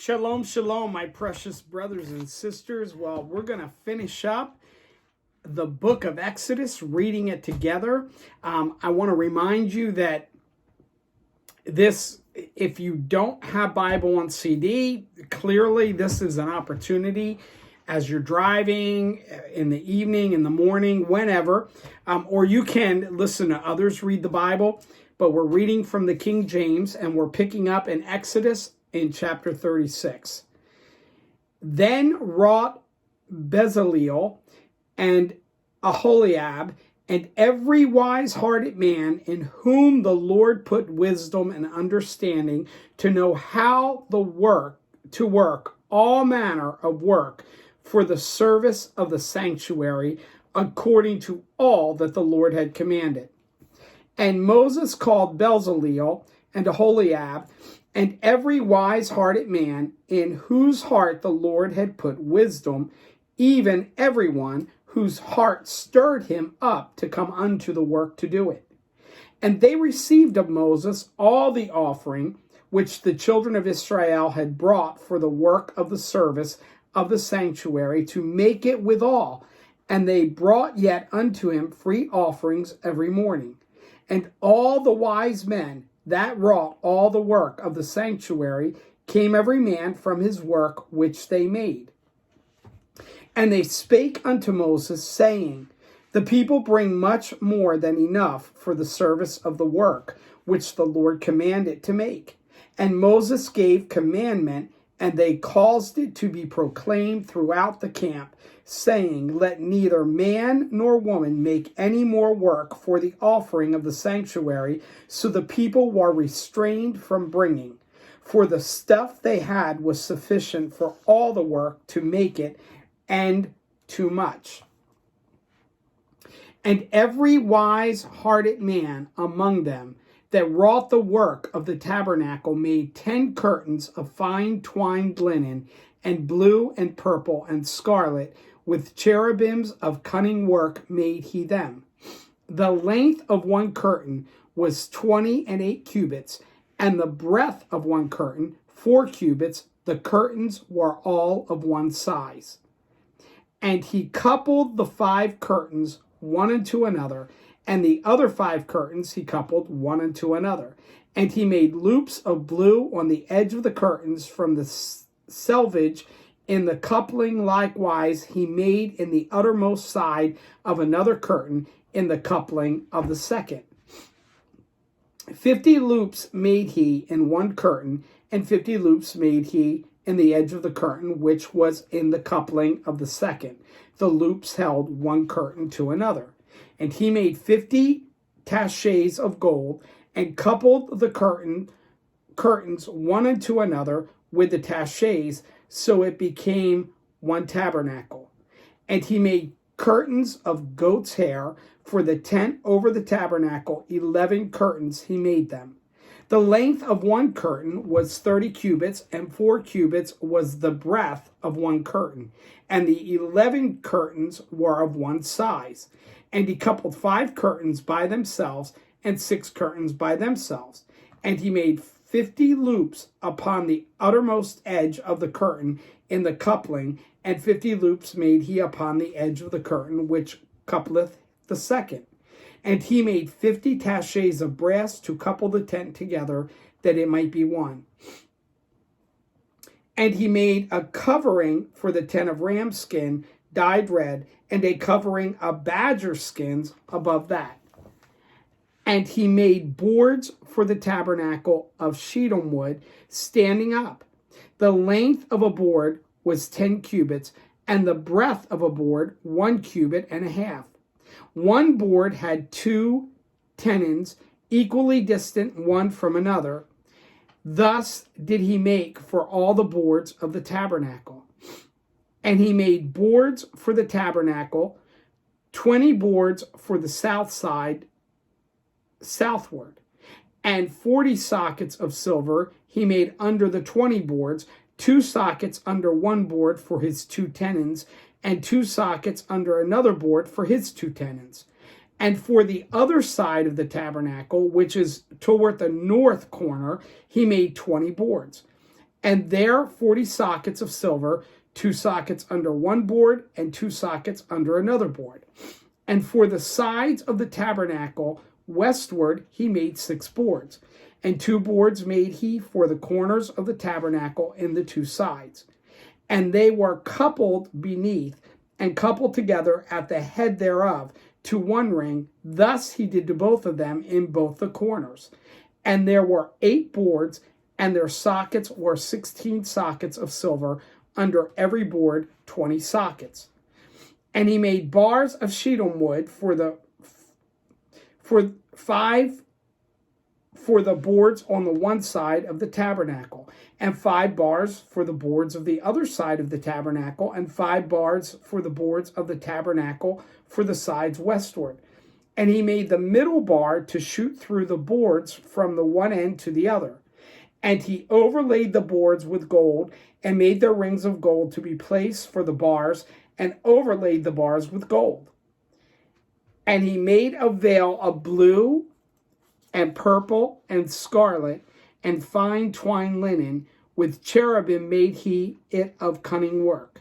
Shalom, shalom, my precious brothers and sisters. Well, we're going to finish up the book of Exodus, reading it together. I want to remind you that if you don't have Bible on CD, clearly this is an opportunity as you're driving, in the evening, in the morning, whenever, or you can listen to others read the Bible. But we're reading from the King James, and we're picking up in Exodus in chapter 36. Then wrought Bezaleel and Aholiab and every wise-hearted man in whom the Lord put wisdom and understanding to know how to work all manner of work for the service of the sanctuary, according to all that the Lord had commanded. And Moses called Bezaleel and Aholiab and every wise-hearted man in whose heart the Lord had put wisdom, even everyone whose heart stirred him up to come unto the work to do it. And they received of Moses all the offering which the children of Israel had brought for the work of the service of the sanctuary, to make it withal. And they brought yet unto him free offerings every morning. And all the wise men that wrought all the work of the sanctuary came every man from his work which they made. And they spake unto Moses, saying, the people bring much more than enough for the service of the work which the Lord commanded to make. And Moses gave commandment, and they caused it to be proclaimed throughout the camp, saying, let neither man nor woman make any more work for the offering of the sanctuary. So the people were restrained from bringing, for the stuff they had was sufficient for all the work to make it, and too much. And every wise-hearted man among them that wrought the work of the tabernacle made 10 curtains of fine twined linen, and blue and purple and scarlet, with cherubims of cunning work made he them. The length of one curtain was 28 cubits, and the breadth of one curtain 4 cubits. The curtains were all of one size. And he coupled the 5 curtains one unto another, and the other 5 curtains he coupled one unto another. And he made loops of blue on the edge of the curtains from the selvage in the coupling. Likewise he made in the uttermost side of another curtain in the coupling of the second. 50 loops made he in one curtain, and 50 loops made he in the edge of the curtain which was in the coupling of the second. The loops held one curtain to another. And he made 50 taches of gold, and coupled the curtains one unto another with the taches, so it became one tabernacle. And he made curtains of goat's hair for the tent over the tabernacle. 11 curtains he made them. The length of one curtain was 30 cubits, and 4 cubits was the breadth of one curtain. And the 11 curtains were of one size. And he coupled 5 curtains by themselves, and 6 curtains by themselves. And he made 50 loops upon the uttermost edge of the curtain in the coupling, and 50 loops made he upon the edge of the curtain which coupleth the second. And he made 50 taches of brass to couple the tent together, that it might be one. And he made a covering for the tent of ram skin, dyed red, and a covering of badger skins above that. And he made boards for the tabernacle of shittim wood, standing up. The length of a board was 10 cubits, and the breadth of a board 1 cubit and a half. One board had 2 tenons, equally distant one from another. Thus did he make for all the boards of the tabernacle. And he made boards for the tabernacle, 20 boards for the south side, southward, and 40 sockets of silver he made under the 20 boards, 2 sockets under one board for his 2 tenons, and 2 sockets under another board for his 2 tenons. And for the other side of the tabernacle, which is toward the north corner, he made 20 boards. And there 40 sockets of silver, 2 sockets under one board and 2 sockets under another board. And for the sides of the tabernacle westward he made 6 boards, and 2 boards made he for the corners of the tabernacle in the 2 sides. And they were coupled beneath and coupled together at the head thereof to one ring. Thus he did to both of them in both the corners. And there were 8 boards, and their sockets were 16 sockets of silver, under every board 20 sockets. And he made bars of shittim wood for 5 for the boards on the one side of the tabernacle, and 5 bars for the boards of the other side of the tabernacle, and 5 bars for the boards of the tabernacle for the sides westward. And he made the middle bar to shoot through the boards from the one end to the other. And he overlaid the boards with gold, and made their rings of gold to be placed for the bars, and overlaid the bars with gold. And he made a veil of blue and purple and scarlet and fine twined linen. With cherubim made he it of cunning work.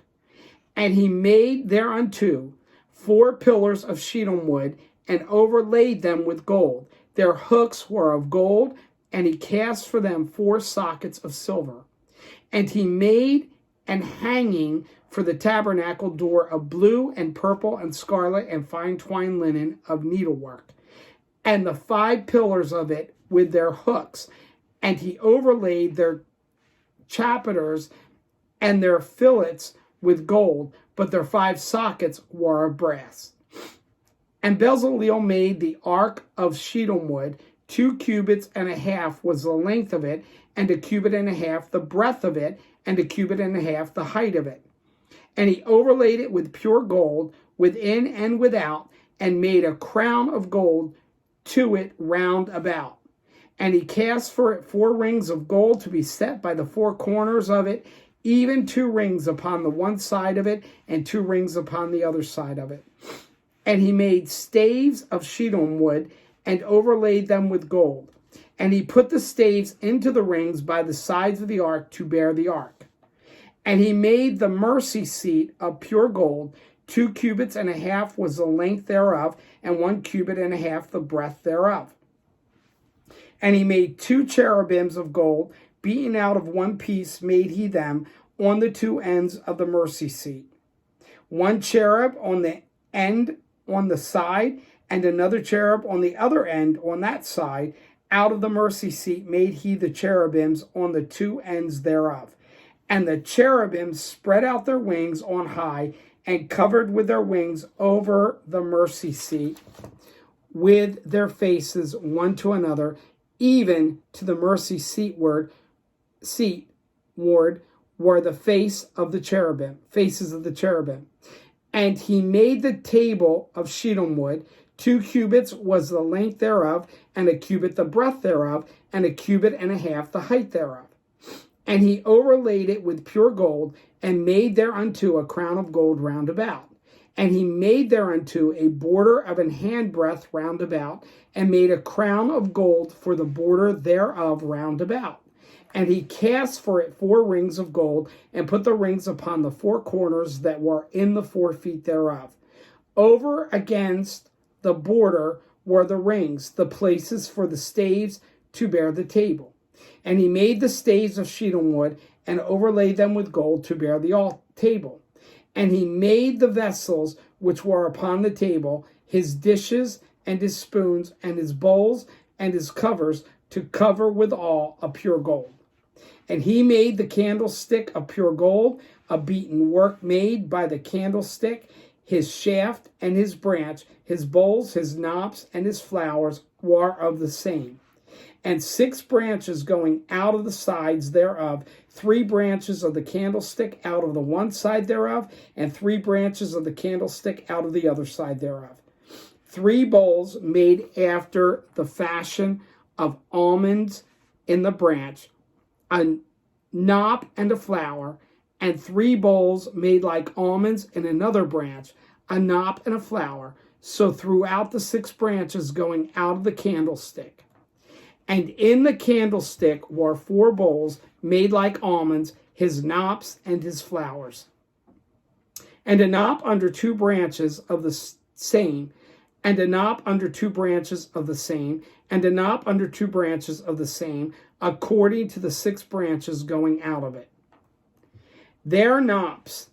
And he made thereunto 4 pillars of shittim wood, and overlaid them with gold. Their hooks were of gold, and he cast for them 4 sockets of silver. And he made an hanging for the tabernacle door of blue and purple and scarlet and fine twined linen of needlework, and the 5 pillars of it with their hooks. And he overlaid their chapiters and their fillets with gold, but their 5 sockets were of brass. And Bezaleel made the ark of shittim wood. 2 cubits and a half was the length of it, and 1 cubit and a half the breadth of it, and 1 cubit and a half the height of it. And he overlaid it with pure gold within and without, and made a crown of gold to it round about. And he cast for it 4 rings of gold to be set by the 4 corners of it, even 2 rings upon the one side of it, and 2 rings upon the other side of it. And he made staves of shittim wood, and overlaid them with gold. And he put the staves into the rings by the sides of the ark to bear the ark. And he made the mercy seat of pure gold. 2 cubits and a half was the length thereof, and 1 cubit and a half the breadth thereof. And he made 2 cherubims of gold, beaten out of one piece made he them, on the 2 ends of the mercy seat. 1 cherub on the end on the side, and another cherub on the other end on that side. Out of the mercy seat made he the cherubims on the 2 ends thereof. And the cherubims spread out their wings on high, and covered with their wings over the mercy seat, with their faces one to another, even to the mercy seatward were the faces of the cherubim. And he made the table of shittim wood. 2 cubits was the length thereof, and 1 cubit the breadth thereof, and 1 cubit and a half the height thereof. And he overlaid it with pure gold, and made thereunto a crown of gold round about. And he made thereunto a border of an handbreadth round about, and made a crown of gold for the border thereof round about. And he cast for it 4 rings of gold, and put the rings upon the 4 corners that were in the 4 feet thereof. Over against the border were the rings, the places for the staves to bear the table. And he made the staves of shittim wood, and overlaid them with gold to bear the table. And he made the vessels which were upon the table, his dishes and his spoons and his bowls and his covers, to cover withal of pure gold. And he made the candlestick of pure gold, a beaten work made by the candlestick, his shaft and his branch, his bowls, his knops, and his flowers were of the same. And 6 branches going out of the sides thereof, 3 branches of the candlestick out of the one side thereof, and 3 branches of the candlestick out of the other side thereof. 3 bowls made after the fashion of almonds in the branch, a knop and a flower, and 3 bowls made like almonds in another branch, a knop and a flower, so throughout the 6 branches going out of the candlestick. And in the candlestick were 4 bowls made like almonds, his knops and his flowers. And a knop under 2 branches of the same, and a knop under 2 branches of the same, and a knop under 2 branches of the same, according to the 6 branches going out of it. Their knops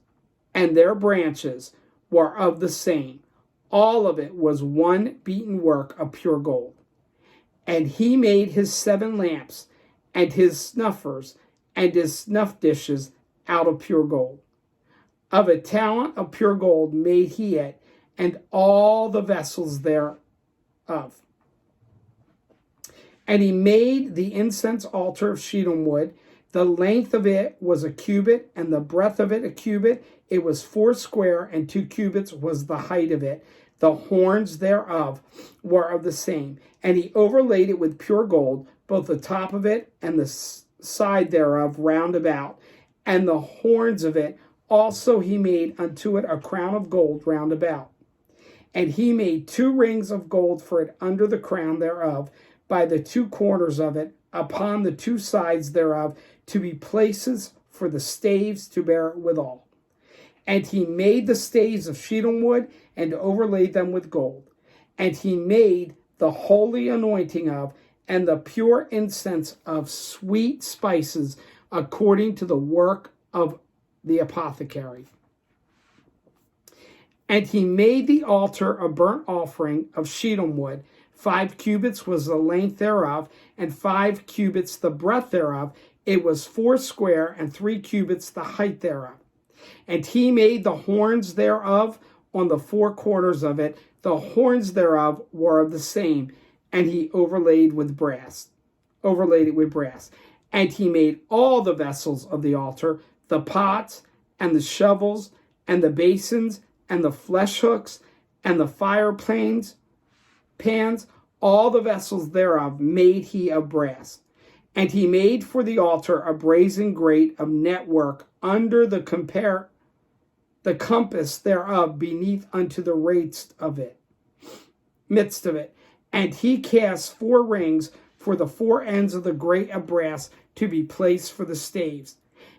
and their branches were of the same. All of it was one beaten work of pure gold. And he made his 7 lamps, and his snuffers, and his snuff dishes out of pure gold. Of a talent of pure gold made he it, and all the vessels thereof. And he made the incense altar of shittim wood. The length of it was a cubit, and the breadth of it a cubit. It was 4 square, and 2 cubits was the height of it. The horns thereof were of the same. And he overlaid it with pure gold, both the top of it and the side thereof round about. And the horns of it also he made unto it a crown of gold round about. And he made 2 rings of gold for it under the crown thereof, by the 2 corners of it, upon the 2 sides thereof, to be places for the staves to bear it withal. And he made the staves of shittim wood, and overlaid them with gold. And he made the holy anointing of, and the pure incense of sweet spices, according to the work of the apothecary. And he made the altar a burnt offering of shittim wood. 5 cubits was the length thereof, and 5 cubits the breadth thereof. It was 4 square, and 3 cubits the height thereof. And he made the horns thereof on the 4 corners of it. The horns thereof were of the same, and he overlaid it with brass. And he made all the vessels of the altar, the pots, and the shovels, and the basins, and the flesh hooks, and the fire pans, all the vessels thereof made he of brass. And he made for the altar a brazen grate of network under the compass thereof beneath unto the midst of it. And he cast 4 rings for the 4 ends of the grate of brass to be placed for the staves.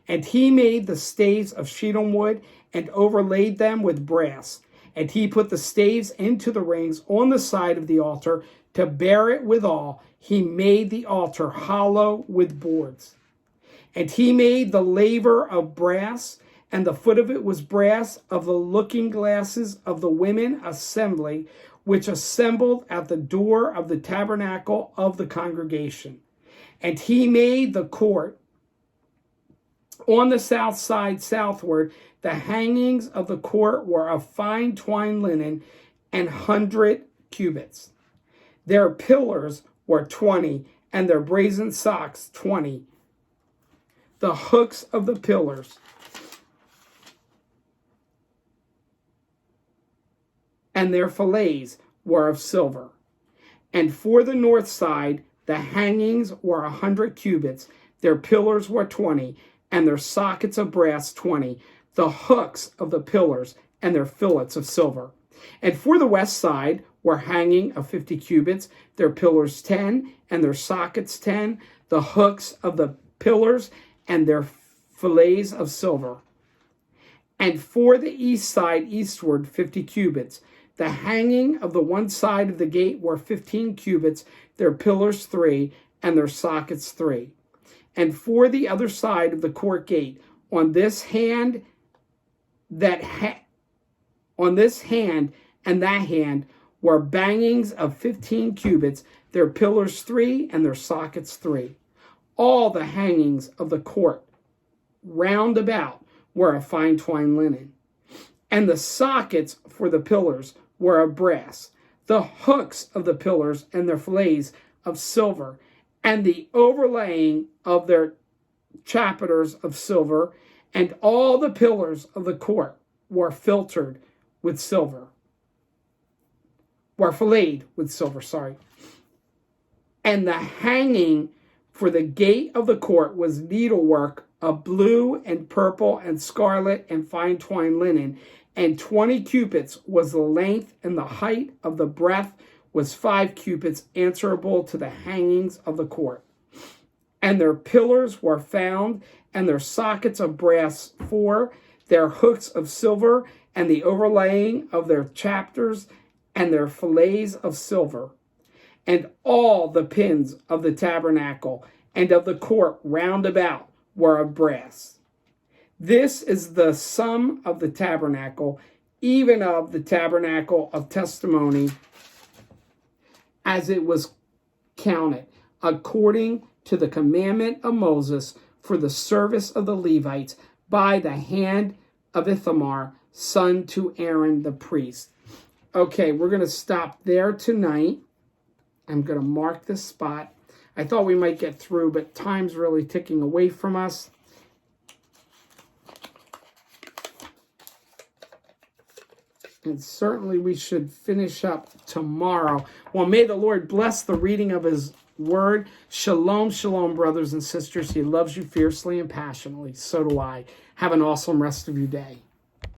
And he made the staves of shittim wood, and overlaid them with brass. And he put the staves into the rings on the side of the altar to bear it withal. He made the altar hollow with boards. And he made the laver of brass, and the foot of it was brass, of the looking glasses of the women assembly, which assembled at the door of the tabernacle of the congregation. And he made the court on the south side southward. The hangings of the court were of fine twined linen, 100 cubits. Their pillars were 20, and their brazen socks 20. The hooks of the pillars and their fillets were of silver. And for the north side, the hangings were 100 cubits. Their pillars were 20, and their sockets of brass 20. The hooks of the pillars and their fillets of silver. And for the west side were hanging of 50 cubits, their pillars 10, and their sockets 10, the hooks of the pillars and their fillets of silver. And for the east side eastward 50 cubits. The hanging of the one side of the gate were 15 cubits, their pillars 3, and their sockets 3. And for the other side of the court gate, on this hand and that hand were bangings of 15 cubits, their pillars 3, and their sockets 3. All the hangings of the court round about were of fine twined linen. And the sockets for the pillars were of brass, the hooks of the pillars and their fillets of silver, and the overlaying of their chapiters of silver, and all the pillars of the court were filleted with silver. And the hanging for the gate of the court was needlework of blue and purple and scarlet and fine twined linen, and 20 cubits was the length, and the height of the breadth was 5 cubits, answerable to the hangings of the court. And their pillars were found, and their sockets of brass 4, their hooks of silver, and the overlaying of their chapters, and their fillets of silver. And all the pins of the tabernacle and of the court round about were of brass. This is the sum of the tabernacle, even of the tabernacle of testimony, as it was counted, according to the commandment of Moses, for the service of the Levites, by the hand of Ithamar, son to Aaron the priest. Okay, we're going to stop there tonight. I'm going to mark this spot. I thought we might get through, but time's really ticking away from us. And certainly we should finish up tomorrow. Well, may the Lord bless the reading of his word. Shalom, shalom, brothers and sisters. He loves you fiercely and passionately. So do I. Have an awesome rest of your day.